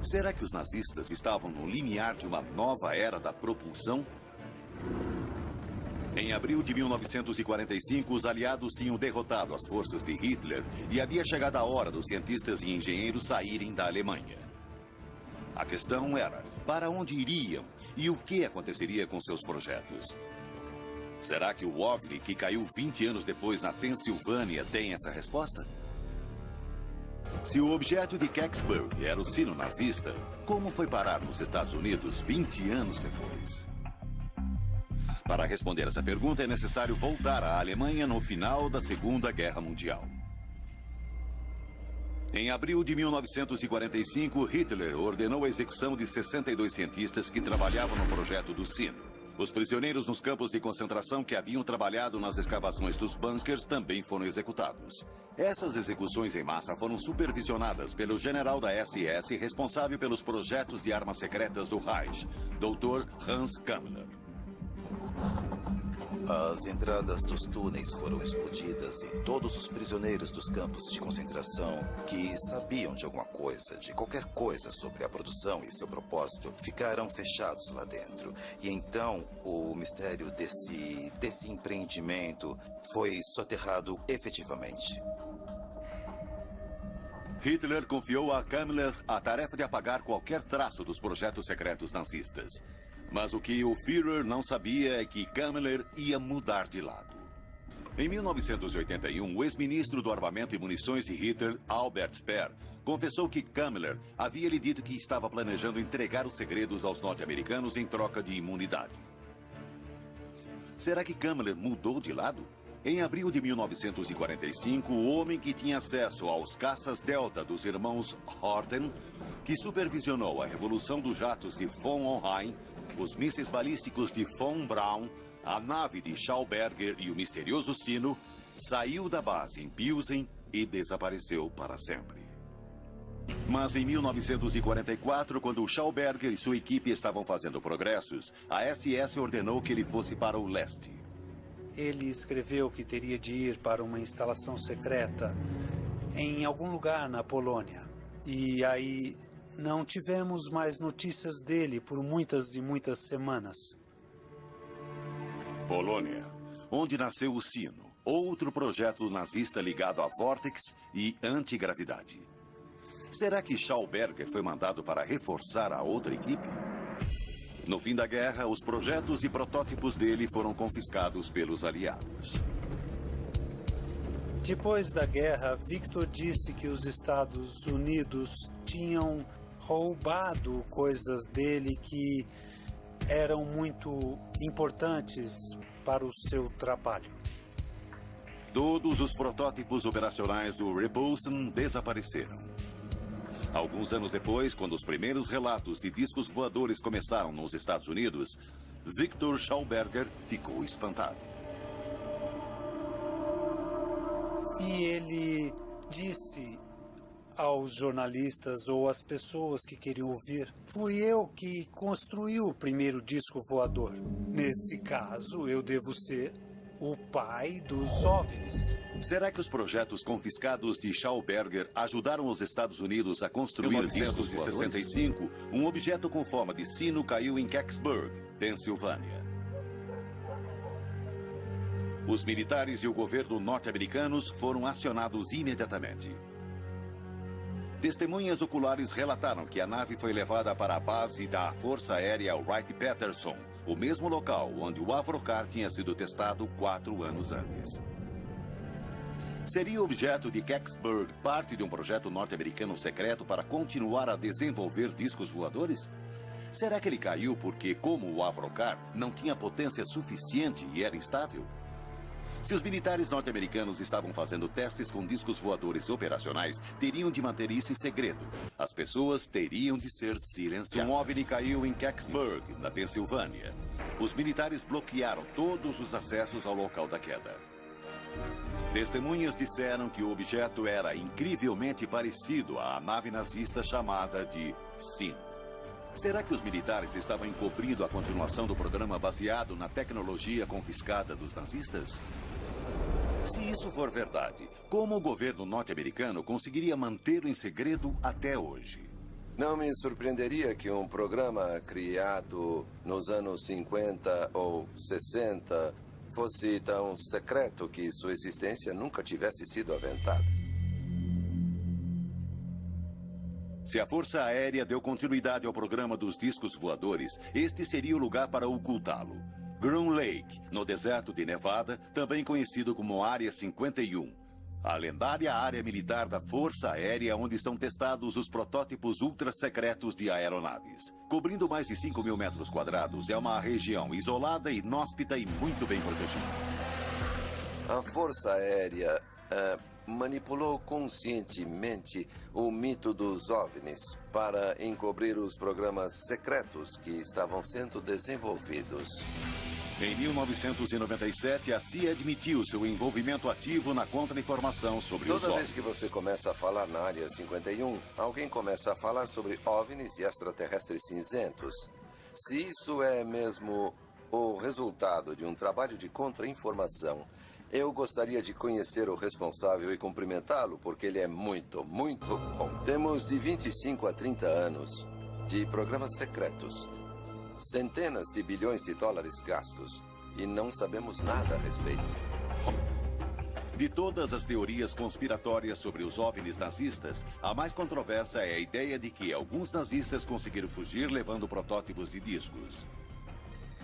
Será que os nazistas estavam no limiar de uma nova era da propulsão? Em abril de 1945, os aliados tinham derrotado as forças de Hitler e havia chegado a hora dos cientistas e engenheiros saírem da Alemanha. A questão era, para onde iriam e o que aconteceria com seus projetos? Será que o OVNI, que caiu 20 anos depois na Pensilvânia, tem essa resposta? Se o objeto de Kecksburg era o sino nazista, como foi parar nos Estados Unidos 20 anos depois? Para responder essa pergunta, é necessário voltar à Alemanha no final da Segunda Guerra Mundial. Em abril de 1945, Hitler ordenou a execução de 62 cientistas que trabalhavam no projeto do sino. Os prisioneiros nos campos de concentração que haviam trabalhado nas escavações dos bunkers também foram executados. Essas execuções em massa foram supervisionadas pelo general da SS responsável pelos projetos de armas secretas do Reich, Dr. Hans Kammler. As entradas dos túneis foram explodidas e todos os prisioneiros dos campos de concentração que sabiam de alguma coisa, de qualquer coisa sobre a produção e seu propósito, ficaram fechados lá dentro. E então o mistério desse empreendimento foi soterrado efetivamente. Hitler confiou a Kammler a tarefa de apagar qualquer traço dos projetos secretos nazistas. Mas o que o Führer não sabia é que Kammler ia mudar de lado. Em 1981, o ex-ministro do Armamento e Munições de Hitler, Albert Speer, confessou que Kammler havia lhe dito que estava planejando entregar os segredos aos norte-americanos em troca de imunidade. Será que Kammler mudou de lado? Em abril de 1945, o homem que tinha acesso aos caças Delta dos irmãos Horten, que supervisionou a revolução dos jatos de von Hohenheim, os mísseis balísticos de von Braun, a nave de Schauberger e o misterioso sino, saiu da base em Pilsen e desapareceu para sempre. Mas em 1944, quando o Schauberger e sua equipe estavam fazendo progressos, a SS ordenou que ele fosse para o leste. Ele escreveu que teria de ir para uma instalação secreta em algum lugar na Polônia. E aí não tivemos mais notícias dele por muitas e muitas semanas. Polônia, onde nasceu o sino, outro projeto nazista ligado a vórtex e antigravidade. Será que Schauberger foi mandado para reforçar a outra equipe? No fim da guerra, os projetos e protótipos dele foram confiscados pelos aliados. Depois da guerra, Victor disse que os Estados Unidos tinham roubado coisas dele que eram muito importantes para o seu trabalho. Todos os protótipos operacionais do Repulsion desapareceram. Alguns anos depois, quando os primeiros relatos de discos voadores começaram nos Estados Unidos, Victor Schauberger ficou espantado. E ele disse aos jornalistas ou às pessoas que queriam ouvir: fui eu que construí o primeiro disco voador. Nesse caso, eu devo ser o pai dos OVNIs. Será que os projetos confiscados de Schauberger ajudaram os Estados Unidos a construir discos de 65? Um objeto com forma de sino caiu em Kecksburg, Pensilvânia. Os militares e o governo norte-americanos foram acionados imediatamente. Testemunhas oculares relataram que a nave foi levada para a base da Força Aérea Wright-Patterson, o mesmo local onde o Avrocar tinha sido testado 4 anos antes. Seria o objeto de Kecksburg parte de um projeto norte-americano secreto para continuar a desenvolver discos voadores? Será que ele caiu porque, como o Avrocar, não tinha potência suficiente e era instável? Se os militares norte-americanos estavam fazendo testes com discos voadores operacionais, teriam de manter isso em segredo. As pessoas teriam de ser silenciadas. Um OVNI caiu em Kecksburg, na Pensilvânia. Os militares bloquearam todos os acessos ao local da queda. Testemunhas disseram que o objeto era incrivelmente parecido à nave nazista chamada de Sino. Será que os militares estavam encobrindo a continuação do programa baseado na tecnologia confiscada dos nazistas? Se isso for verdade, como o governo norte-americano conseguiria mantê-lo em segredo até hoje? Não me surpreenderia que um programa criado nos anos 50 ou 60 fosse tão secreto que sua existência nunca tivesse sido aventada. Se a Força Aérea deu continuidade ao programa dos discos voadores, este seria o lugar para ocultá-lo. Groom Lake, no deserto de Nevada, também conhecido como Área 51. A lendária área militar da Força Aérea, onde são testados os protótipos ultra-secretos de aeronaves. Cobrindo mais de 5 mil metros quadrados, é uma região isolada, inóspita e muito bem protegida. A Força Aérea manipulou conscientemente o mito dos OVNIs para encobrir os programas secretos que estavam sendo desenvolvidos. Em 1997, a CIA admitiu seu envolvimento ativo na contra-informação sobre os Toda OVNIs. vez que você começa a falar na Área 51, alguém começa a falar sobre OVNIs e extraterrestres cinzentos. Se isso é mesmo o resultado de um trabalho de contra-informação, eu gostaria de conhecer o responsável e cumprimentá-lo, porque ele é muito, muito bom. Temos de 25 a 30 anos de programas secretos. Centenas de bilhões de dólares gastos. E não sabemos nada a respeito. De todas as teorias conspiratórias sobre os OVNIs nazistas, a mais controversa é a ideia de que alguns nazistas conseguiram fugir levando protótipos de discos.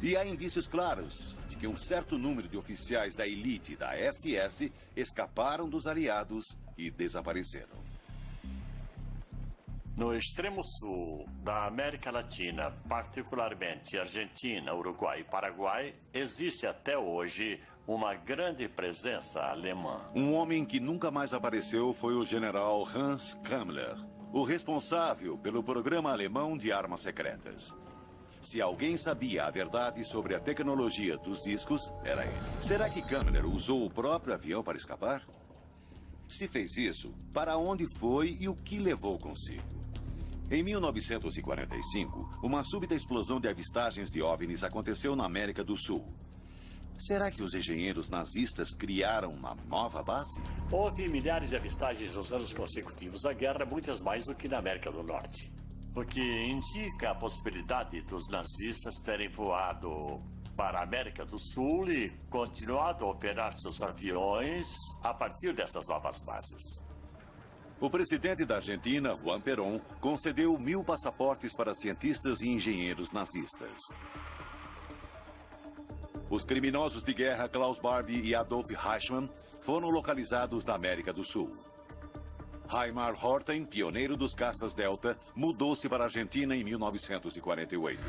E há indícios claros de que um certo número de oficiais da elite da SS escaparam dos aliados e desapareceram. No extremo sul da América Latina, particularmente Argentina, Uruguai e Paraguai, existe até hoje uma grande presença alemã. Um homem que nunca mais apareceu foi o general Hans Kammler, o responsável pelo programa alemão de armas secretas. Se alguém sabia a verdade sobre a tecnologia dos discos, era ele. Será que Kammler usou o próprio avião para escapar? Se fez isso, para onde foi e o que levou consigo? Em 1945, uma súbita explosão de avistagens de OVNIs aconteceu na América do Sul. Será que os engenheiros nazistas criaram uma nova base? Houve milhares de avistagens nos anos consecutivos à guerra, muitas mais do que na América do Norte. O que indica a possibilidade dos nazistas terem voado para a América do Sul e continuado a operar seus aviões a partir dessas novas bases. O presidente da Argentina, Juan Perón, concedeu 1000 passaportes para cientistas e engenheiros nazistas. Os criminosos de guerra Klaus Barbie e Adolf Eichmann foram localizados na América do Sul. Heimar Horten, pioneiro dos caças Delta, mudou-se para a Argentina em 1948.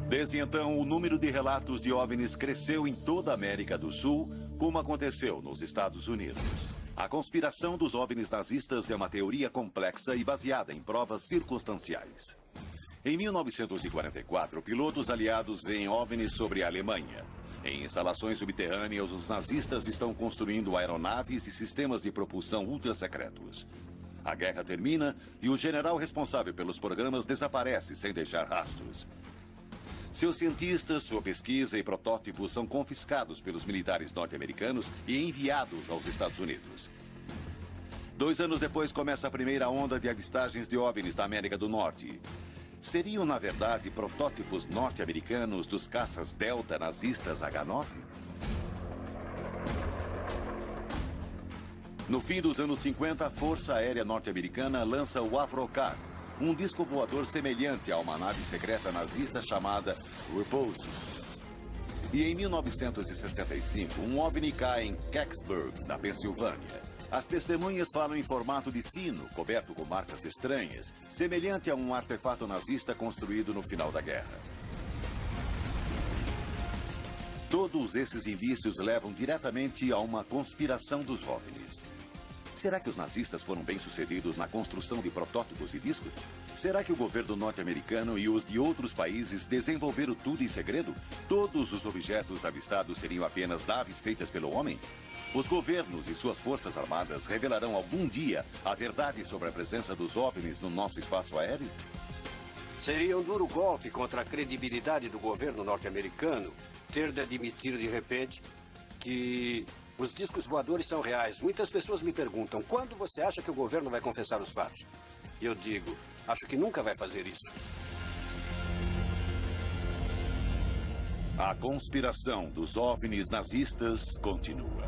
Desde então, o número de relatos de OVNIs cresceu em toda a América do Sul, como aconteceu nos Estados Unidos. A conspiração dos OVNIs nazistas é uma teoria complexa e baseada em provas circunstanciais. Em 1944, pilotos aliados veem OVNIs sobre a Alemanha. Em instalações subterrâneas, os nazistas estão construindo aeronaves e sistemas de propulsão ultra-secretos. A guerra termina e o general responsável pelos programas desaparece sem deixar rastros. Seus cientistas, sua pesquisa e protótipos são confiscados pelos militares norte-americanos e enviados aos Estados Unidos. 2 anos depois começa a primeira onda de avistagens de OVNIs da América do Norte. Seriam, na verdade, protótipos norte-americanos dos caças Delta nazistas H-9? No fim dos anos 50, a Força Aérea Norte-Americana lança o Avrocar, um disco voador semelhante a uma nave secreta nazista chamada Repulse. E em 1965, um OVNI cai em Kecksburg, na Pensilvânia. As testemunhas falam em formato de sino, coberto com marcas estranhas, semelhante a um artefato nazista construído no final da guerra. Todos esses indícios levam diretamente a uma conspiração dos OVNIs. Será que os nazistas foram bem-sucedidos na construção de protótipos de disco? Será que o governo norte-americano e os de outros países desenvolveram tudo em segredo? Todos os objetos avistados seriam apenas naves feitas pelo homem? Os governos e suas forças armadas revelarão algum dia a verdade sobre a presença dos OVNIs no nosso espaço aéreo? Seria um duro golpe contra a credibilidade do governo norte-americano ter de admitir de repente que os discos voadores são reais. Muitas pessoas me perguntam, quando você acha que o governo vai confessar os fatos? Eu digo, acho que nunca vai fazer isso. A conspiração dos OVNIs nazistas continua.